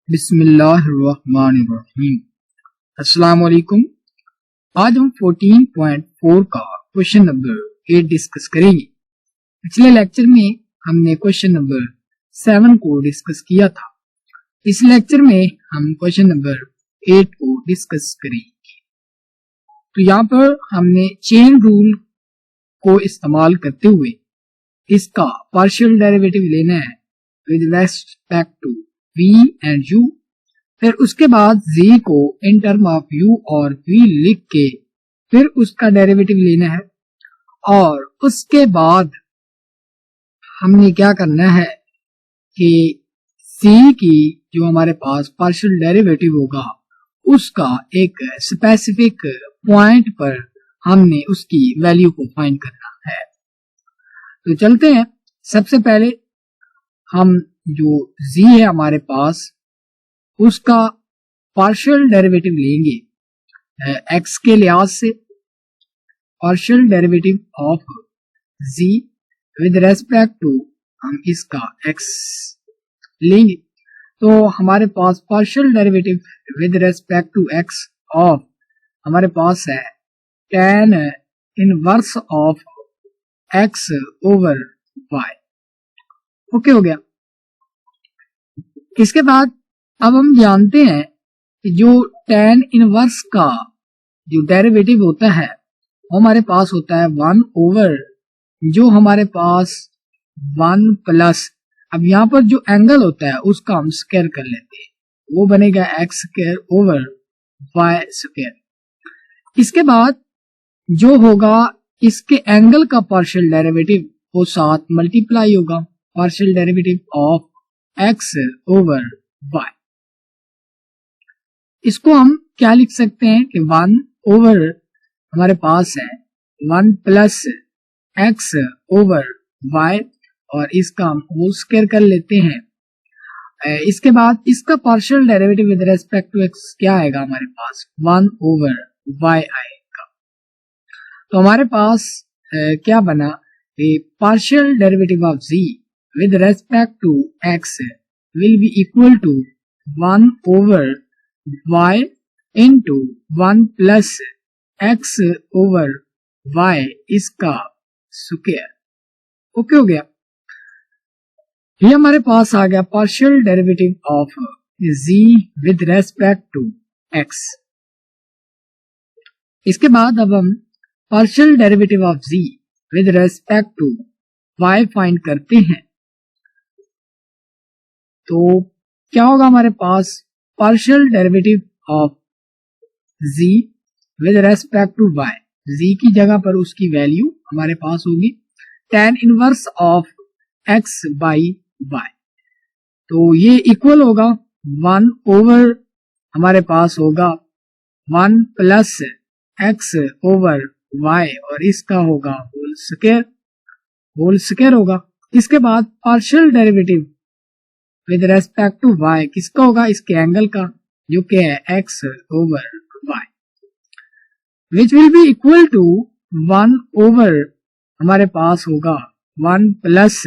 बिस्मिल्लाहिर्रहमानिर्रहीम। अस्सलाम वालेकुम। आज हम 14.4 का क्वेश्चन नंबर 8 डिस्कस करेंगे। पिछले लेक्चर में हमने क्वेश्चन नंबर 7 को डिस्कस किया था। इस लेक्चर में हम क्वेश्चन नंबर 8 को डिस्कस करेंगे। तो यहाँ पर हमने चेन रूल को इस्तेमाल करते हुए इसका पार्शियल डेरिवेटिव लेना है with respect to v and u। फिर उसके बाद z को इन टर्म ऑफ u और v लिख के फिर उसका डेरिवेटिव लेना है। और उसके बाद हमने क्या करना है कि c की जो हमारे पास पार्शियल डेरिवेटिव होगा उसका एक स्पेसिफिक पॉइंट पर हमने उसकी वैल्यू को फाइंड करना है। तो चलते हैं। सबसे पहले हम जो z है हमारे पास उसका पार्शियल डेरिवेटिव लेंगे x के लिहाज से। Partial derivative of z with respect to हम इसका x लेंगे। तो हमारे पास partial derivative with respect to x of हमारे पास है tan inverse of x over y। Okay हो गया। इसके बाद अब हम जानते हैं कि जो tan इनवर्स का जो डेरिवेटिव होता है वो हमारे पास होता है 1 ओवर जो हमारे पास 1 प्लस, अब यहाँ पर जो एंगल होता है उसका हम स्क्वायर कर लेते हैं, वो बनेगा x square over y square. इसके बाद जो होगा इसके एंगल का पार्शियल डेरिवेटिव वो साथ मल्टीप्लाई होगा partial derivative of x over y। इसको हम क्या लिख सकते हैं कि 1 ओवर हमारे पास है 1 प्लस x ओवर y और इसका हम होल स्क्वायर कर लेते हैं। इसके बाद इसका partial derivative with respect to x क्या आएगा हमारे पास 1 ओवर y आएगा। तो हमारे पास क्या बना partial derivative of z with respect to x will be equal to 1 over y into 1 plus x over y इसका स्क्वायर। ओके हो गया। ये हमारे पास आ गया partial derivative of z with respect to x। इसके बाद अब हम partial derivative of z with respect to y find करते हैं। तो क्या होगा हमारे पास partial derivative of z with respect to y, z की जगह पर उसकी वैल्यू हमारे पास होगी tan inverse of x by y। तो ये इक्वल होगा 1 ओवर हमारे पास होगा 1 प्लस x ओवर y और इसका होगा होल स्क्वायर होगा। इसके बाद partial derivative with respect to y किसका होगा इसके एंगल का जो कि है x over y which will be equal to 1 over हमारे पास होगा 1 प्लस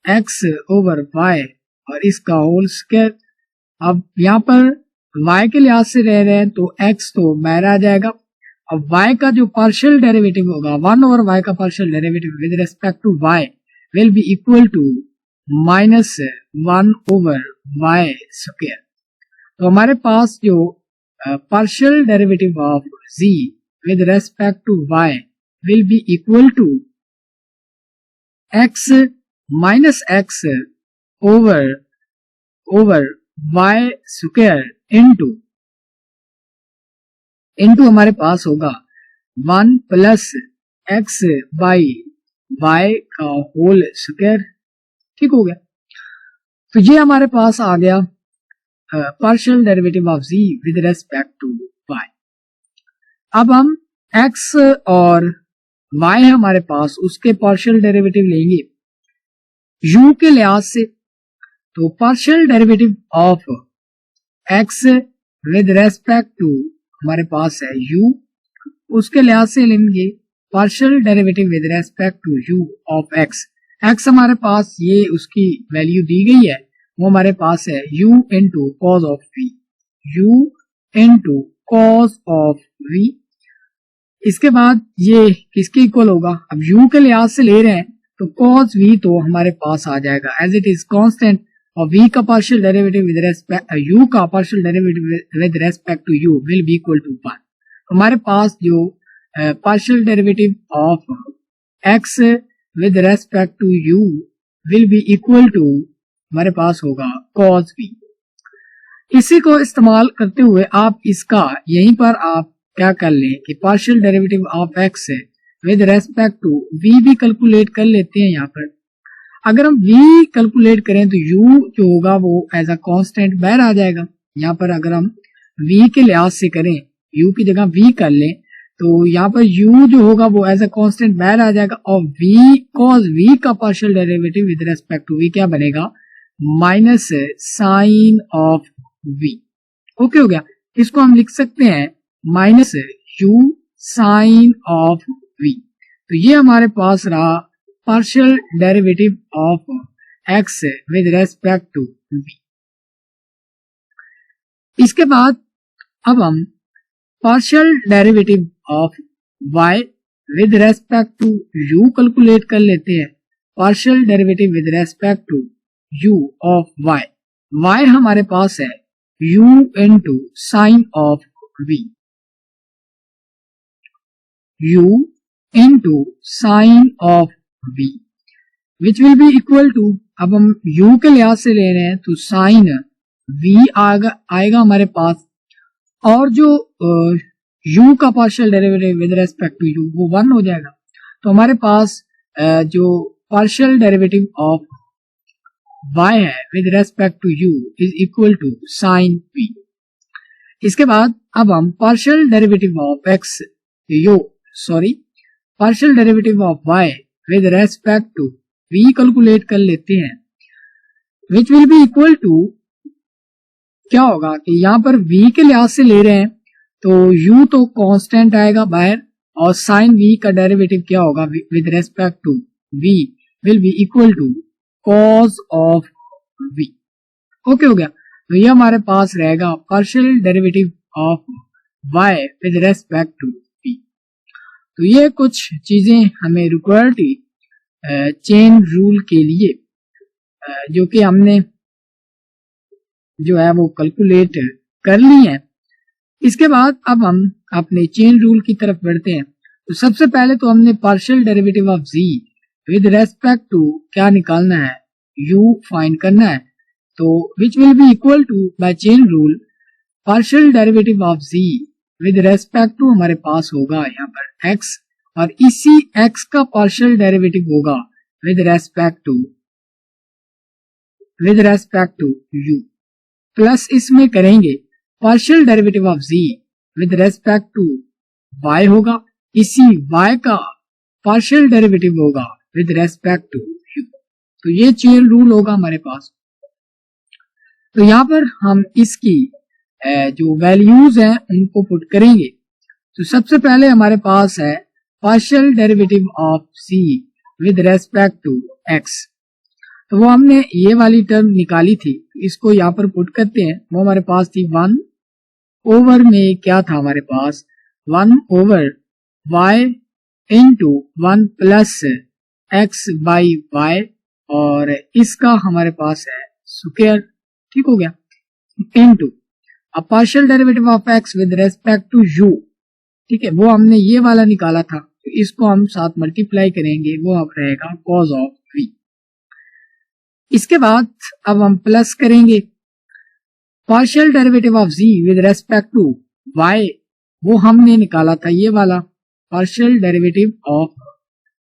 x ओवर y और इसका होल स्क्वायर। अब यहाँ पर y के लिहाज से रह रहे हैं तो x तो बाहर आ जाएगा। अब y का जो पार्शियल डेरिवेटिव होगा 1 ओवर y का partial derivative with respect to y will be equal to minus 1 over y square. तो हमारे पास जो partial derivative of z with respect to y will be equal to x minus x over y square into हमारे पास होगा 1 plus x by y का whole square. ठीक हो गया। तो ये हमारे पास आ गया partial derivative of z with respect to y। अब हम x और y है हमारे पास उसके पार्शियल डेरिवेटिव लेंगे u के लिहाज से। तो partial derivative of x with respect to हमारे पास है u, उसके लिहाज से लेंगे partial derivative with respect to u of x। x हमारे पास ये उसकी वैल्यू दी गई है वो हमारे पास है u into cos of v, u into cos of v। इसके बाद ये किसके इक्वल होगा, अब u के लिहाज से ले रहे हैं तो cos v तो हमारे पास आ जाएगा एज इट इज कांस्टेंट, और v का partial derivative with respect u का partial derivative with respect to u will be equal to 1। हमारे पास जो partial derivative of x with respect to u will be equal to हमारे पास होगा cos v। इसी को इस्तेमाल करते हुए आप इसका यहीं पर आप क्या कर लें कि partial derivative of x with respect to v भी कैलकुलेट कर लेते हैं। यहाँ पर अगर हम v कैलकुलेट करें तो u जो होगा वो एज अ कांस्टेंट बाहर आ जाएगा। यहाँ पर अगर हम v के लिहाज से करें, u की जगह v कर लें तो यहाँ पर u जो होगा वो एज अ कांस्टेंट बाहर आ जाएगा, और v cos v का partial derivative with respect to v क्या बनेगा, minus sine of v। Okay हो गया, इसको हम लिख सकते हैं minus u sine of v। तो ये हमारे पास रहा partial derivative of x with respect to v। इसके बाद अब हम partial derivative of y with respect to u calculate कर लेते हैं। Partial derivative with respect to u of y, y हमारे पास है u into sine of v, u into sine of v which will be equal to, अब हम u के लिहाज से ले रहे हैं तो साइन v आएगा हमारे पास, और जो u का partial derivative with respect to u वो 1 हो जाएगा। तो हमारे पास जो पार्शियल डेरिवेटिव ऑफ y है with respect to u is equal to sine v। इसके बाद अब हम partial derivative of partial derivative of y with respect to v calculate कर लेते हैं, which will be equal to, क्या होगा कि यहाँ पर v के लिहाज से ले रहे हैं तो u तो कांस्टेंट आएगा बाहर, और साइन v का डेरिवेटिव क्या होगा with respect to v will be equal to cos of v। Okay हो गया, तो ये हमारे पास रहेगा partial derivative of y with respect to v। तो ये कुछ चीजें हमें रिक्वायर्ड थी चेन रूल के लिए, जो कि हमने जो है वो कैलकुलेट कर ली है। इसके बाद अब हम अपने चेन रूल की तरफ बढ़ते हैं। तो सबसे पहले तो हमने partial derivative of z with respect to क्या निकालना है, u फाइंड करना है। तो which will be equal to by chain rule partial derivative of z with respect to हमारे पास होगा यहाँ पर x, और इसी x का पार्शियल डेरिवेटिव होगा with respect to u, plus इसमें करेंगे partial derivative of z with respect to y होगा, इसी y का पार्शियल डेरिवेटिव होगा विद रेस्पेक्ट टू u। तो ये चेन रूल होगा हमारे पास। तो यहाँ पर हम इसकी जो वैल्यूज हैं उनको पुट करेंगे। तो सबसे पहले हमारे पास है partial derivative of c with respect to x, तो वो हमने ये वाली टर्म निकाली थी, इसको यहाँ पर पुट करते हैं। वो हमारे पास थी 1 ओवर में क्या था हमारे पास 1 over y into 1 plus x by y, और इसका हमारे पास है स्क्वायर, ठीक हो गया, इंटू अब partial derivative of x with respect to u, ठीक है, वो हमने ये वाला निकाला था, तो इसको हम साथ मल्टीप्लाई करेंगे, वो अब रहेगा cos ऑफ v। इसके बाद अब हम प्लस करेंगे partial derivative of z with respect to y, वो हमने निकाला था ये वाला partial derivative of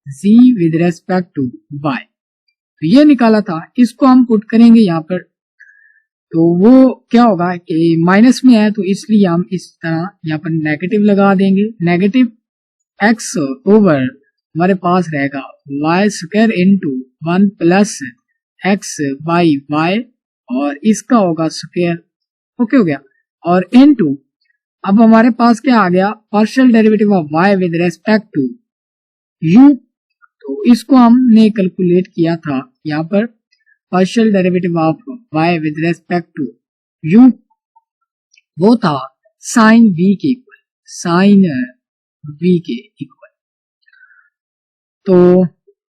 z with respect to y, तो ये निकाला था, इसको हम पुट करेंगे यहाँ पर। तो वो क्या होगा कि माइनस में है तो इसलिए हम इस तरह यहाँ पर नेगेटिव लगा देंगे, नेगेटिव x ओवर हमारे पास रहेगा y square into 1 plus x by y, और इसका होगा स्क्वायर, ओके हो गया, और इनटू अब हमारे पास क्या आ गया partial derivative of y with respect to u, तो इसको हमने कैलकुलेट किया था यहाँ पर, partial derivative of y with respect to u वो था साइन v के इक्वल, साइन v के इक्वल। तो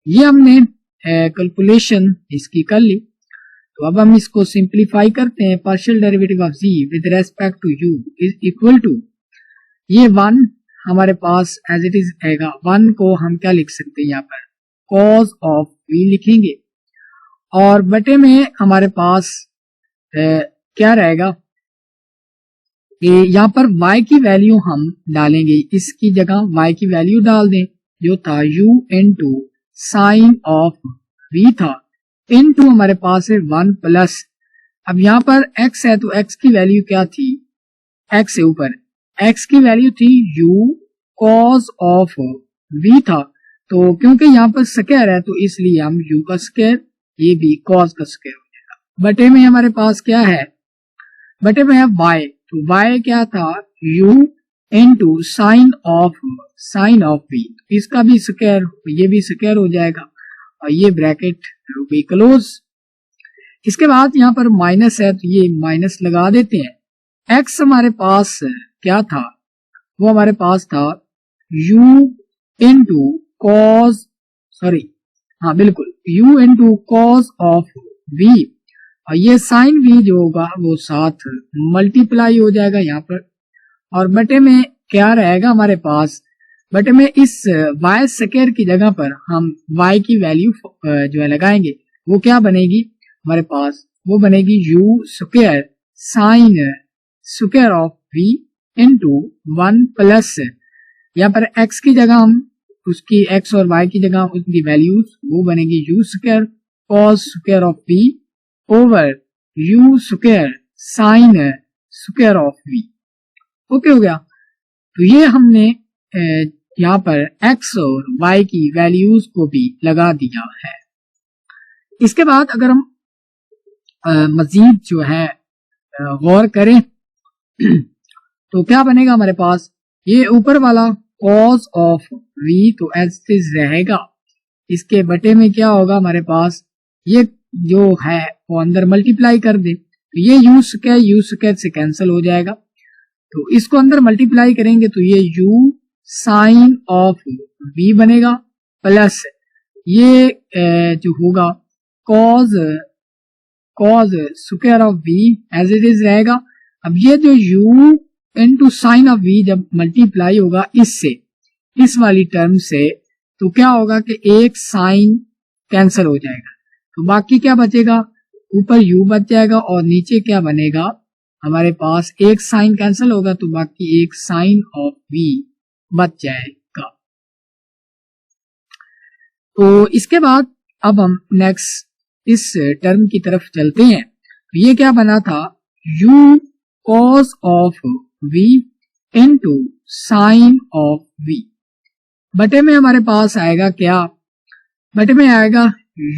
ये हमने कैलकुलेशन इसकी कर ली। तो अब हम इसको सिंप्लीफाई करते हैं। Partial derivative of z with respect to u is equal to, ये 1 हमारे पास एज इट इज रहेगा। 1 को हम क्या लिख सकते हैं, यहाँ पर cos ऑफ v लिखेंगे और बटे में हमारे पास क्या रहेगा कि यहाँ पर y की वैल्यू हम डालेंगे, इसकी जगह y की वैल्यू डाल दें जो था u into sine of v था, इनटू हमारे पास है 1 प्लस, अब यहाँ पर x है तो x की वैल्यू क्या थी, x से ऊपर x की वैल्यू थी u cos ऑफ v था। तो क्योंकि यहाँ पर स्क्वायर है तो इसलिए हम u का स्क्वायर, ये भी cos का स्क्वायर हो जाएगा। बटे में हमारे पास क्या है, बटे में है y, तो y क्या था u into sine of v, इसका भी स्क्वायर, ये भी स्क्वायर हो जाएगा और ये ब्रैकेट हो गई क्लोज। इसके बाद यहाँ पर माइनस है तो ये माइनस लगा देते हैं। x हमारे पास क्या था, वो हमारे पास था u इंटू कॉस, सॉरी हाँ बिल्कुल u into cos of v, और ये साइन v जो होगा वो साथ मल्टीप्लाई हो जाएगा यहाँ पर, और बटे में क्या रहेगा हमारे पास, बटे में इस y स्क्वायर की जगह पर हम y की वैल्यू जो है लगाएंगे, वो क्या बनेगी हमारे पास, वो बनेगी u square sine square of v into 1 plus, यहाँ पर x की जगह हम उसकी x और y की जगह उसकी वैल्यूज, वो बनेगी u square cos square of v over u square sine square of v। Okay हो गया। तो ये हमने यहाँ पर x और y की वैल्यूज को भी लगा दिया है। इसके बाद अगर हम मजीद जो है गौर करें तो क्या बनेगा हमारे पास, ये ऊपर वाला cos ऑफ v तो एज इज रहेगा, इसके बटे में क्या होगा हमारे पास, ये जो है वो अंदर मल्टीप्लाई कर दे, तो ये u स्क्वायर से कैंसिल हो जाएगा, तो इसको अंदर मल्टीप्लाई करेंगे तो ये u साइन ऑफ v बनेगा प्लस ये जो होगा cos square of v as it is रहेगा। अब ये जो u into sine of v जब मल्टीप्लाई होगा इससे, इस वाली टर्म से, तो क्या होगा कि एक साइन कैंसिल हो जाएगा, तो बाकी क्या बचेगा, ऊपर u बच जाएगा और नीचे क्या बनेगा हमारे पास, एक साइन कैंसिल होगा तो बाकी एक साइन ऑफ v बच जाएगा। तो इसके बाद अब हम नेक्स्ट इस टर्म की तरफ चलते हैं। तो ये क्या बना था, u cos of v into sine of v, बटे में हमारे पास आएगा क्या, बटे में आएगा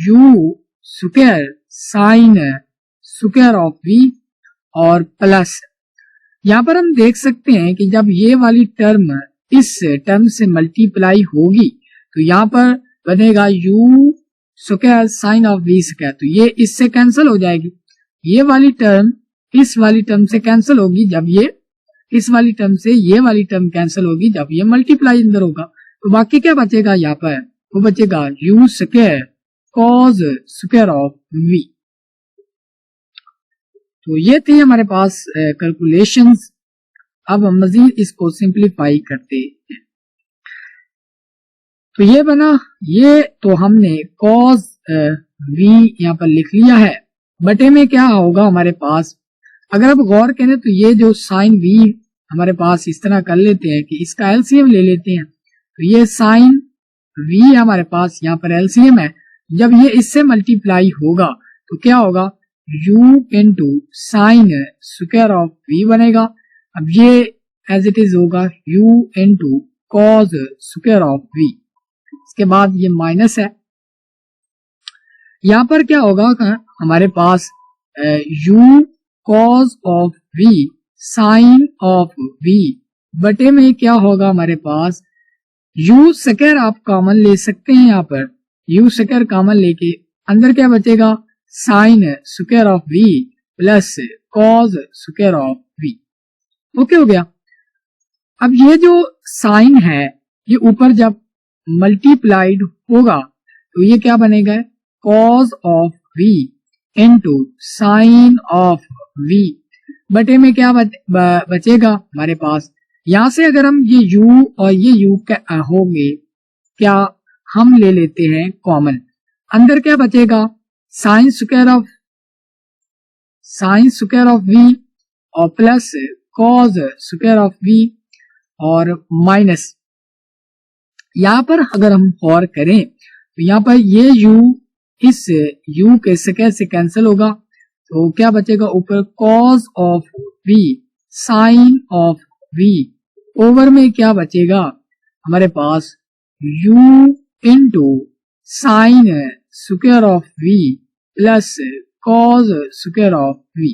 u square sine square of v और प्लस, यहाँ पर हम देख सकते हैं कि जब ये वाली टर्म इस टर्म से मल्टीप्लाई होगी तो यहाँ पर बनेगा u square sine of v square, तो ये इससे कैंसिल हो जाएगी, ये वाली टर्म इस वाली टर्म से कैंसिल होगी जब ये इस वाली टर्म से ये वाली टर्म कैंसिल होगी जब ये मल्टीप्लाई अंदर होगा, तो बाकी क्या बचेगा यहाँ पर, वो बचेगा u square cos square of v। तो ये थे हमारे पास कैलकुलेशंस। अब हम मजीद इसको सिंप्लीफाई करते हैं। तो ये बना, ये तो हमने cos v यहाँ पर लिख लिया है, बटे में क्या होगा हमारे पास, अगर आप गौर करें तो ये जो साइन v हमारे पास इस तरह कर लेते हैं कि इसका एलसीएम ले लेते हैं, तो ये साइन v हमारे पास यहाँ पर एलसीएम है, जब ये इससे मल्टीप्लाई होगा तो क्या होगा u into sine square of v बनेगा। अब ये एज इट इज होगा u into cos square of v, इसके बाद ये माइनस है, यहाँ पर क्या होगा हमारे पास u cos of v sine of v, बटे में क्या होगा हमारे पास u स्क्वायर आप कॉमन ले सकते हैं, यहाँ पर u स्क्वायर कॉमन लेके अंदर क्या बचेगा sine square of v plus cos square of v। Okay हो गया। अब ये जो साइन है ये ऊपर जब मल्टीप्लाइड होगा तो ये क्या बनेगा, cos of v into sine of v बटे में क्या बचेगा हमारे पास। यहां से अगर हम ये u और ये u होंगे क्या हम ले लेते हैं कॉमन, अंदर क्या बचेगा, साइन स्क्वायर ऑफ v और plus cos square of v और माइनस, यहां पर अगर हम और करें तो यहां पर ये u इस u के स्क्वायर से कैंसिल होगा तो क्या बचेगा ऊपर cos of v sine of v over में क्या बचेगा हमारे पास u into sine square of v plus cos square of v।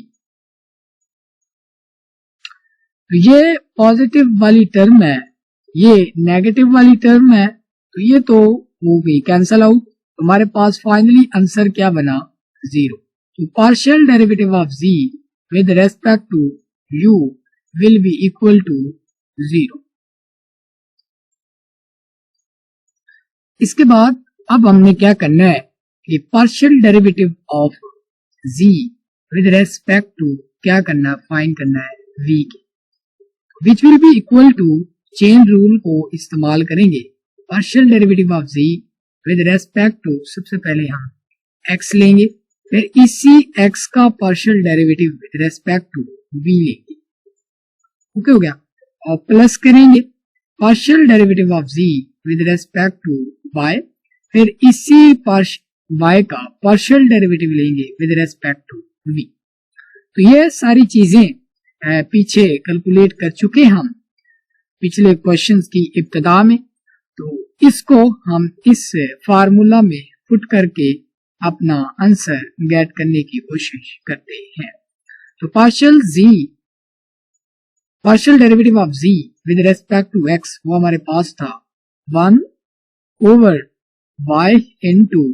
तो ये पॉजिटिव वाली टर्म है, ये नेगेटिव वाली टर्म है, तो ये तो हो गई कैंसल आउट। तो हमारे पास फाइनली आंसर क्या बना, 0। तो partial derivative of z with respect to u will be equal to 0। इसके बाद अब हमने क्या करना है कि partial derivative of z with respect to क्या करना है, फाइंड करना है v के, which will be equal to chain rule को इस्तेमाल करेंगे। Partial derivative of z with respect to, सबसे पहले हम x लेंगे, फिर इसी x का partial derivative with respect to v लेंगे। ओके हो गया। और प्लस करेंगे partial derivative of z with respect to y, फिर इसी y का पार्शियल डेरिवेटिव लेंगे विद रेस्पेक्ट टू v। तो ये सारी चीजें पीछे कैलकुलेट कर चुके हम पिछले क्वेश्चंस की इब्तिदा में, तो इसको हम इस फार्मूला में पुट करके अपना आंसर गेट करने की कोशिश करते हैं। तो partial derivative of z with respect to x वो हमारे पास था 1 over y into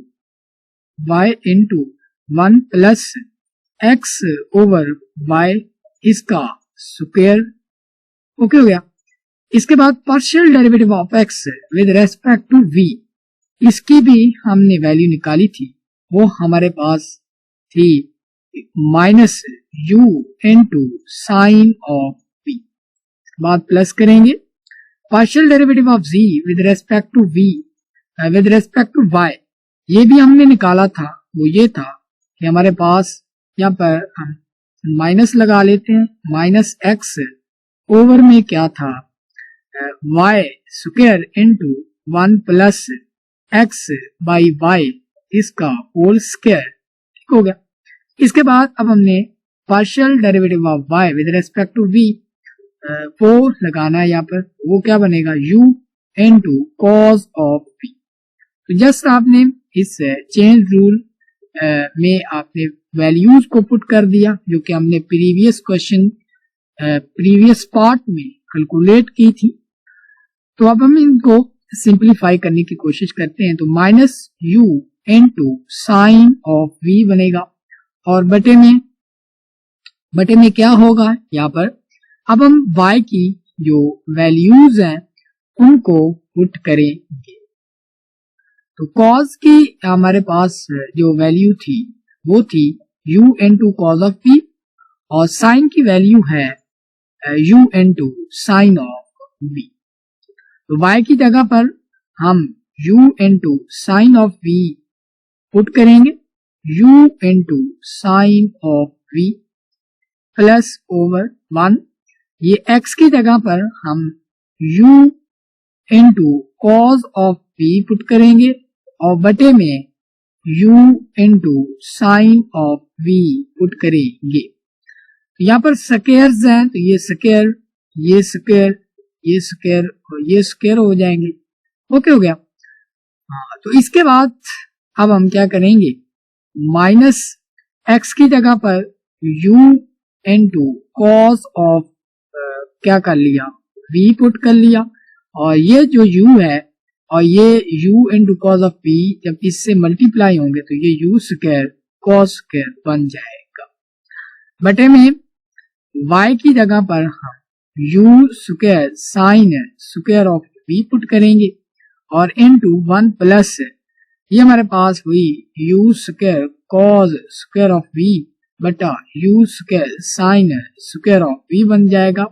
1 plus x over y इसका स्क्वायर। ओके हो गया। इसके बाद partial derivative of x with respect to v, इसकी भी हमने वैल्यू निकाली थी, वो हमारे पास थी minus u into sine of v। बाद प्लस करेंगे partial derivative of z with respect to v with respect to y, ये भी हमने निकाला था, वो ये था कि हमारे पास यहाँ पर हम माइनस लगा लेते हैं, माइनस x ओवर में क्या था y square into 1 plus x by y इसका होल स्क्वायर। ठीक हो गया। इसके बाद अब हमने partial derivative of y with respect to v 4 लगाना है यहाँ पर, वो क्या बनेगा u into cos of v। तो जस्ट आपने इस चेन रूल में आपने वैल्यूज को पुट कर दिया जो कि हमने प्रीवियस पार्ट में कैलकुलेट की थी। तो अब हम इनको सिंप्लीफाई करने की कोशिश करते हैं, तो minus u into sine of v बनेगा और बटे में क्या होगा यहाँ पर, अब हम y की जो वैल्यूज हैं उनको पुट करेंगे। तो cos की हमारे पास जो वैल्यू थी वो थी u into cos of v और साइन की वैल्यू है u into sine of v। तो y की जगह पर हम u into sine of v put करेंगे, u into sine of v plus over 1, ये x की जगह पर हम u into cos of v put करेंगे और बटे में u into sine of v put करेंगे। तो यहाँ पर स्क्वायर्स हैं, तो ये स्क्वायर ये स्क्वायर ये स्क्वायर और ये स्क्वायर हो जाएंगे। ओके हो गया। तो इसके बाद अब हम क्या करेंगे, माइनस x की जगह पर u इंटू कॉस ऑफ क्या कर लिया v पुट कर लिया और ये जो u है और ये u into cos of v जब इससे मल्टीप्लाई होंगे तो ये u स्क्वायर cos स्क्वायर बन जाएगा। बटे में y की जगह पर हम u square sine square of v put करेंगे और इनटू 1 प्लस ये हमारे पास हुई u square cos square of v बटा u square sine square of v बन जाएगा।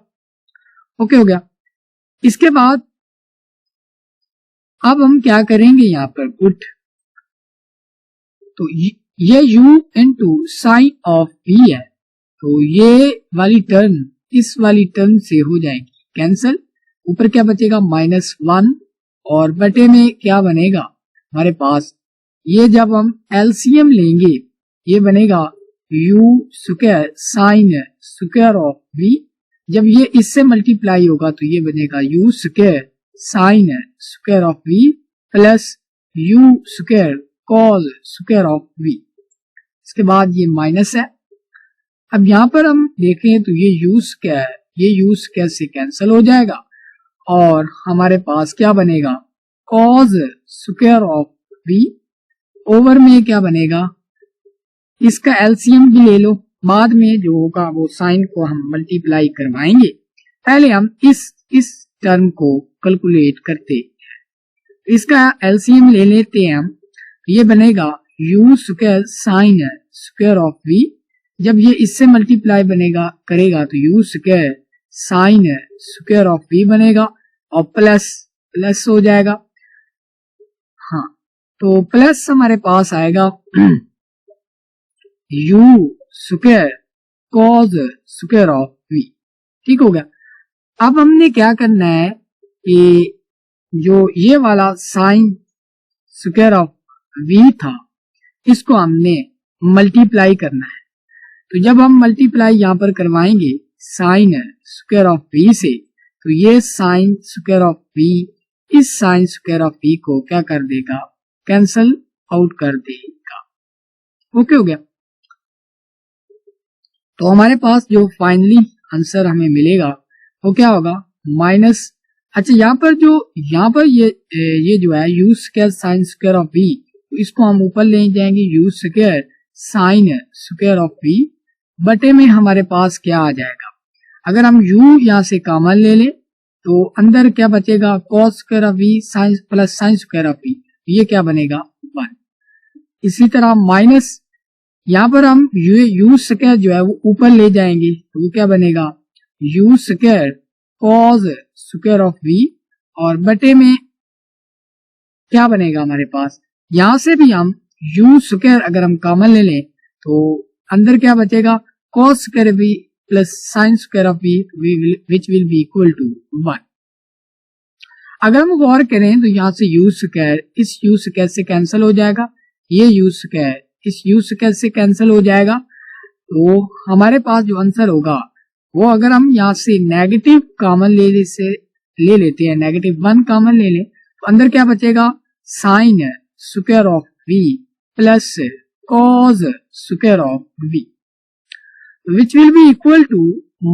ओके हो गया। इसके बाद अब हम क्या करेंगे, यहाँ पर पुट, तो ये u into sine of v है, तो ये वाली टर्म इस वाली टर्म से हो जाएगी कैंसिल। ऊपर क्या बचेगा -1 और बटे में क्या बनेगा हमारे पास, ये जब हम एलसीएम लेंगे ये बनेगा u square sine square of v, जब ये इससे मल्टीप्लाई होगा तो ये बनेगा u square sine square of v plus u square cos square of v। इसके बाद ये माइनस है। अब यहाँ पर हम देखें तो ये u स्क्वायर से कैंसिल हो जाएगा और हमारे पास क्या बनेगा cos square of v over में क्या बनेगा, इसका एलसीएम भी ले लो, बाद में जो होगा वो साइन को हम मल्टीप्लाई करवाएंगे। पहले हम इस टर्म को कैलकुलेट करते हैं, इसका एलसीएम ले लेते हैं हम, ये बनेगा u square sine square of v, जब ये इससे मल्टीप्लाई बनेगा करेगा तो u square sine square of v बनेगा और प्लस हो जाएगा। हाँ, तो प्लस हमारे पास आएगा u square cos square of v। ठीक हो गया। अब हमने क्या करना है कि जो ये वाला साइन स्क्वायर ऑफ v था इसको हमने मल्टीप्लाई करना है, तो जब हम मल्टीप्लाई यहाँ पर करवाएंगे साइन स्क्वायर ऑफ v से, तो ये साइन स्क्वायर ऑफ v इस साइन स्क्वायर ऑफ v को क्या कर देगा कैंसल आउट कर देगा। ओके हो गया। तो हमारे पास जो फाइनली आंसर हमें मिलेगा वो क्या होगा माइनस, अच्छा यहाँ पर ये जो है u square sine square of v, तो इसको हम ऊपर ले जाएंगे u square sine square of v बटे में हमारे पास क्या आ जाएगा, अगर हम u यहाँ से कॉमन ले लें तो अंदर क्या बचेगा cos square of v sine plus sine square of v, ये क्या बनेगा 1। इसी तरह माइनस यहाँ पर हम u स्क्वायर जो है वो ऊपर ले जाएंगे तो वो क्या बनेगा u square cos square of v और बटे में क्या बनेगा हमारे पास, यहां से भी हम u स्क्वायर अगर हम कॉमन ले लें तो अंदर क्या बचेगा cos square v plus sine square of v which will be equal to 1। अगर हम गौर करें तो यहाँ से u स्क्वायर इस u स्क्वायर से कैंसिल हो जाएगा, ये u स्क्वायर इस u स्क्वायर से कैंसिल हो जाएगा, तो हमारे पास जो आंसर होगा वो अगर हम यहाँ से नेगेटिव कॉमन ले लेते हैं, -1 कॉमन ले लें तो अंदर क्या बचेगा sine square of v plus cos square of v which will be equal to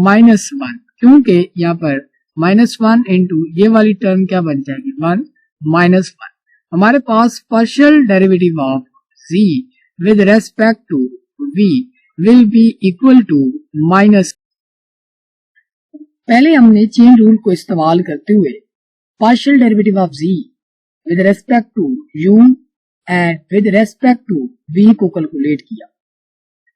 -1, क्योंकि यहाँ पर -1 इंटू ये वाली टर्म क्या बन जाएगी 1 -1। हमारे पास partial derivative of z with respect to v will be equal to minus। पहले हमने चेन रूल को इस्तेमाल करते हुए partial derivative of z with respect to u and with respect to v को कैलकुलेट किया।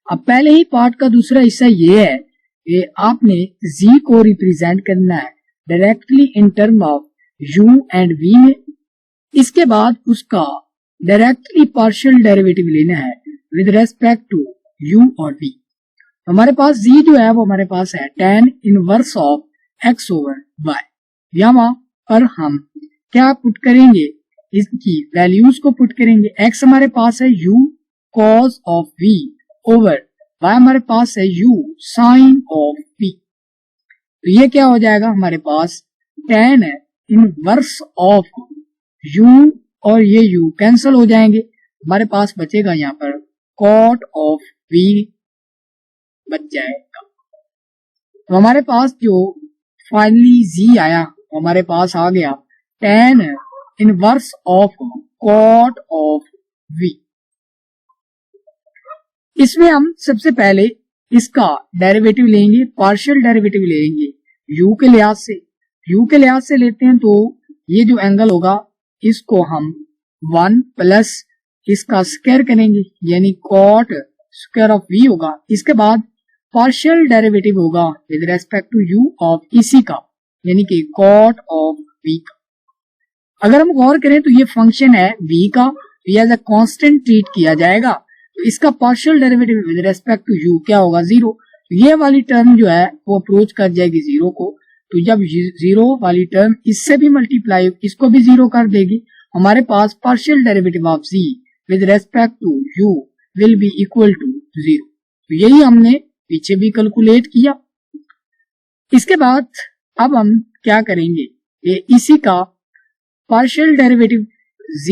अब पहले ही पार्ट का दूसरा हिस्सा ये है कि आपने z को रिप्रेजेंट करना है directly in term of u and v में, इसके बाद उसका डायरेक्टली पार्शियल डेरिवेटिव लेना है विद रेस्पेक्ट टू u और v। हमारे पास z जो है वो हमारे पास है tan inverse of x over y। यहाँ पर हम क्या पुट करेंगे, इसकी वैल्यूज को पुट करेंगे। x हमारे पास है u cos of v over y हमारे पास है u साइन ऑफ v, तो ये क्या हो जाएगा हमारे पास tan इनवर्स ऑफ u और ये u कैंसिल हो जाएंगे, हमारे पास बचेगा यहाँ पर cot ऑफ v बच जाएगा। तो हमारे पास जो फाइनली z आया हमारे पास आ गया tan inverse of cot of v। इसमें हम सबसे पहले इसका डेरिवेटिव लेंगे, पार्शियल डेरिवेटिव लेंगे u के लिहाज से। u के लिहाज से लेते हैं तो ये जो एंगल होगा इसको हम 1 प्लस इसका स्क्वायर करेंगे, यानी कॉट स्क्वायर ऑफ v होगा। इसके बाद पार्शियल डेरिवेटिव होगा with respect to u of इसी का, यानी कि कॉट ऑफ v का। अगर हम गौर करें तो ये फंक्शन है v का, ये एज अ कांस्टेंट ट्रीट किया जाएगा, तो इसका partial derivative with respect to u क्या होगा, 0। ये वाली टर्म जो है वो अप्रोच कर जाएगी 0 को, तो जब 0 वाली टर्म इससे भी मल्टीप्लाई इसको भी 0 कर देगी, हमारे पास partial derivative of z with respect to u will be equal to 0। तो यही हमने पीछे भी कैलकुलेट किया। इसके बाद अब हम क्या करेंगे, ये इसी का partial derivative z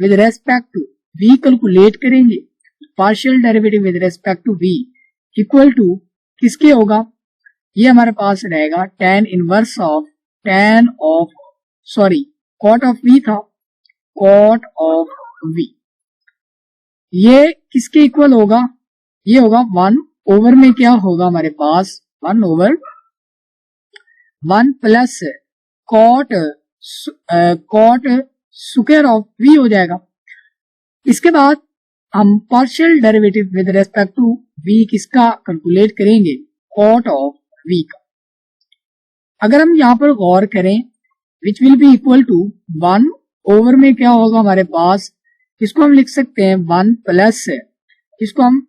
with respect to v calculate करेंगे। Partial derivative with respect to v equal to किसके होगा, ये हमारे पास रहेगा tan inverse of cot of v था, कॉट ऑफ v। ये किसके इक्वल होगा, ये होगा 1 ओवर में क्या होगा हमारे पास 1 over 1 plus cot square of v हो जाएगा। इसके बाद हम partial derivative with respect to v किसका कैलकुलेट करेंगे, कॉट ऑफ v का। अगर हम यहाँ पर गौर करें which will be equal to 1 over में क्या होगा हमारे पास, इसको हम लिख सकते हैं 1 प्लस इसको हम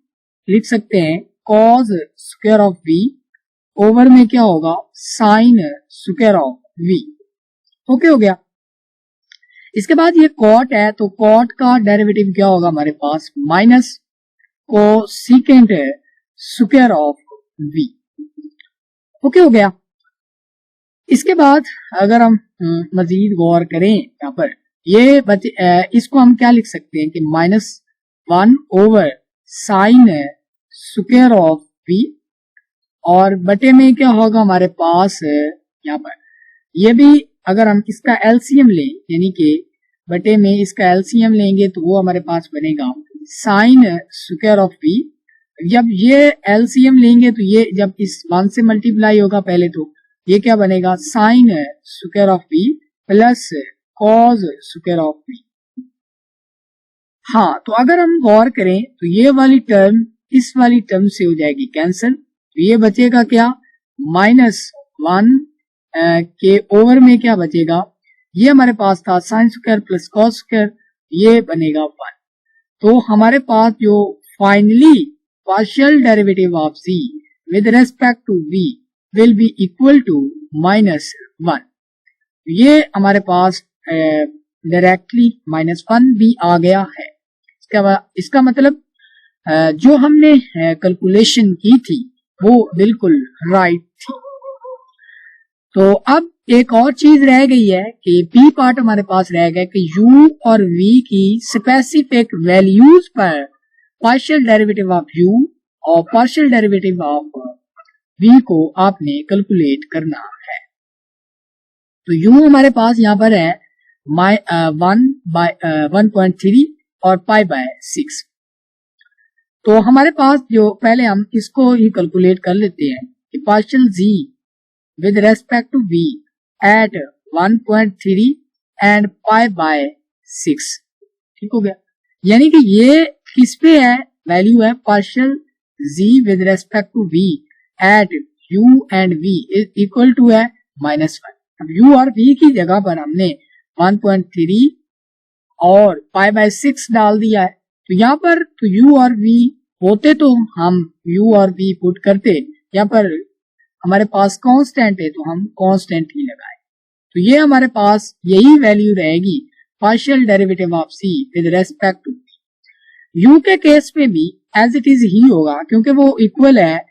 लिख सकते हैं cos square of v over में क्या होगा sign square of v। Okay हो गया। इसके बाद ये कॉट है, तो कॉट का डेरिवेटिव क्या होगा हमारे पास minus cosecant square of v। Okay हो गया। इसके बाद अगर हम मजीद गौर करें यहाँ पर ये इसको हम क्या लिख सकते हैं कि -1 over sign square of v, और बटे में क्या होगा हमारे पास यहाँ पर ये भी अगर हम इसका एलसीएम लें, यानी कि बटे में इसका एलसीएम लेंगे तो वो हमारे पास बनेगा साइन स्क्वायर ऑफ v। जब ये एलसीएम लेंगे तो ये जब इस 1 से मल्टीप्लाई होगा पहले, तो ये क्या बनेगा sign square of v plus cos square of v। हाँ, तो अगर हम गौर करें तो ये वाली टर्म इस वाली टर्म से हो जाएगी कैंसिल, तो ये बचेगा क्या -1 के ओवर में क्या बचेगा, ये हमारे पास था sine square plus cos square, ये बनेगा 1। तो हमारे पास जो finally partial derivative of z with respect to v will be equal to -1। ये हमारे पास डायरेक्टली -1 भी आ गया है। इसका मतलब जो हमने कैलकुलेशन की थी वो बिल्कुल राइट थी। तो अब एक और चीज रह गई है कि पी पार्ट हमारे पास रह गया कि u और v की स्पेसिफिक वैल्यूज पर पार्शियल डेरिवेटिव ऑफ u और पार्शियल डेरिवेटिव ऑफ v को आपने कैलकुलेट करना है। तो u हमारे पास यहाँ पर है 1/3 और π/6। तो हमारे पास जो पहले हम इसको ही कैलकुलेट कर लेते हैं कि partial z with respect to v at 1.3 and π/6। ठीक हो गया, यानी कि ये किस पे है, वैल्यू है partial z with respect to v at u and v is equal to है -1। अब u और v की जगह पर हमने 1.3 और π/6 डाल दिया है, तो यहाँ पर तो u और v होते तो हम u और v पुट करते, यहाँ पर हमारे पास कांस्टेंट है तो हम कांस्टेंट ही लगाए, तो ये हमारे पास यही वैल्यू रहेगी partial derivative of c with respect to v। u के केस में भी एज इट इज ही होगा क्योंकि वो इक्वल है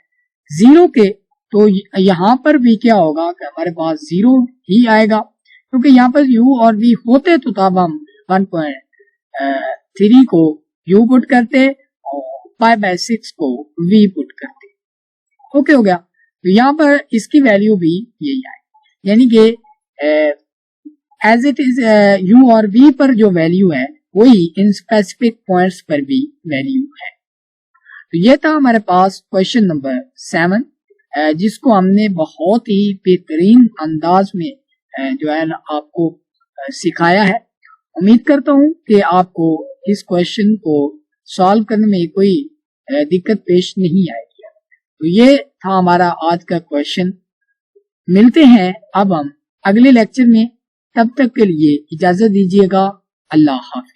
0 के, तो यहाँ पर भी क्या होगा कि हमारे पास 0 ही आएगा, क्योंकि यहाँ पर u और v होते तो तब हम 1.3 को u पुट करते और π/6 को v पुट करते। ओके हो गया। तो यहाँ पर इसकी वैल्यू भी यही आए, यानी कि एज इट इज u और v पर जो वैल्यू है वही इन स्पेसिफिक पॉइंट्स पर भी वैल्यू है। तो ये था हमारे पास क्वेश्चन नंबर 7, जिसको हमने बहुत ही बेहतरीन अंदाज में जो है ना आपको सिखाया है। उम्मीद करता हूँ कि आपको इस क्वेश्चन को सॉल्व करने में कोई दिक्कत पेश नहीं आएगी। तो ये था हमारा आज का क्वेश्चन। मिलते हैं अब हम अगले लेक्चर में, तब तक के लिए इजाजत दीजिएगा। अल्लाह हाफ़िज़।